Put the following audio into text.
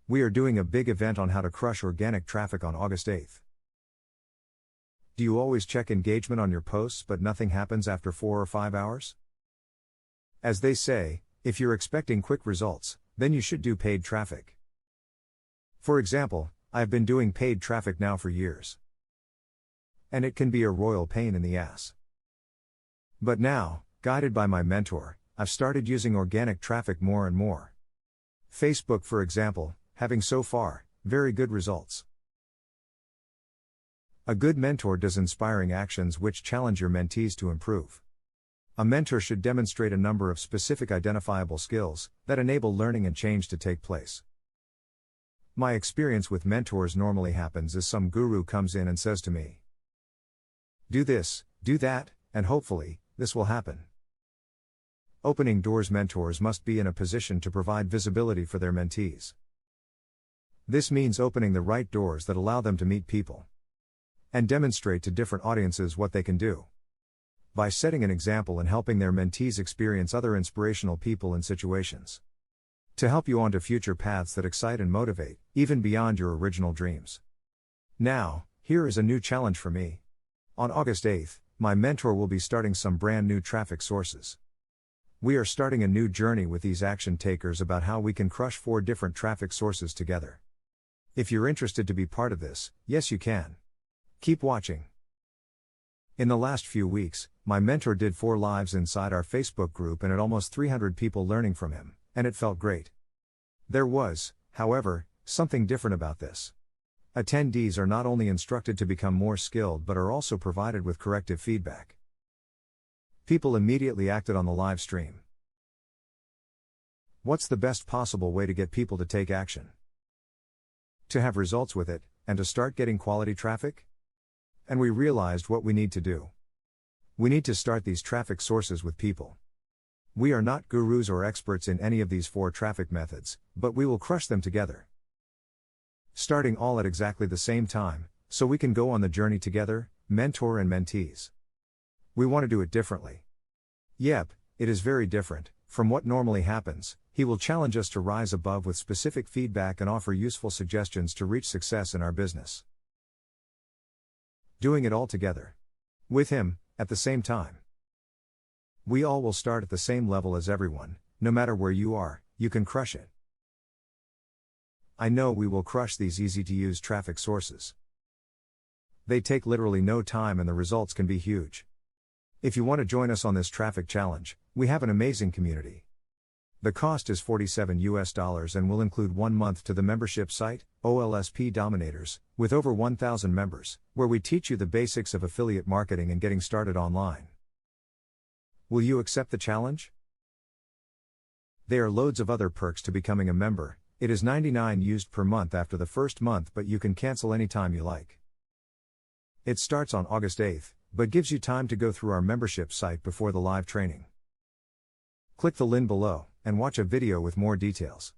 We are doing a big event on how to crush organic traffic on August 8th. Do you always check engagement on your posts but nothing happens after 4 or 5 hours? As they say, if you're expecting quick results, then you should do paid traffic. For example, I've been doing paid traffic now for years. And it can be a royal pain in the ass. But now, guided by my mentor, I've started using organic traffic more and more. Facebook, for example, having so far, very good results. A good mentor does inspiring actions which challenge your mentees to improve. A mentor should demonstrate a number of specific identifiable skills that enable learning and change to take place. My experience with mentors normally happens as some guru comes in and says to me, "Do this, do that, and hopefully, this will happen." Opening doors mentors must be in a position to provide visibility for their mentees. This means opening the right doors that allow them to meet people and demonstrate to different audiences what they can do. By setting an example and helping their mentees experience other inspirational people and situations. To help you onto future paths that excite and motivate, even beyond your original dreams. Now, here is a new challenge for me. On August 8th, my mentor will be starting some brand new traffic sources. We are starting a new journey with these action takers about how we can crush 4 different traffic sources together. If you're interested to be part of this, yes you can. Keep watching. In the last few weeks, my mentor did 4 lives inside our Facebook group and had almost 300 people learning from him, and it felt great. There was, however, something different about this. Attendees are not only instructed to become more skilled but are also provided with corrective feedback. People immediately acted on the live stream. What's the best possible way to get people to take action? To have results with it, and to start getting quality traffic? And we realized what we need to do. We need to start these traffic sources with people. We are not gurus or experts in any of these 4 traffic methods, but we will crush them together. Starting all at exactly the same time, so we can go on the journey together, mentor and mentees. We want to do it differently. Yep, it is very different from what normally happens. He will challenge us to rise above with specific feedback and offer useful suggestions to reach success in our business. Doing it all together. With him, at the same time. We all will start at the same level as everyone, no matter where you are, you can crush it. I know we will crush these easy-to-use traffic sources. They take literally no time and the results can be huge. If you want to join us on this traffic challenge, we have an amazing community. The cost is $47 and will include 1 month to the membership site, OLSP Dominators, with over 1,000 members, where we teach you the basics of affiliate marketing and getting started online. Will you accept the challenge? There are loads of other perks to becoming a member. It is $99 used per month after the first month, but you can cancel anytime you like. It starts on August 8th, but gives you time to go through our membership site before the live training. Click the link below, and watch a video with more details.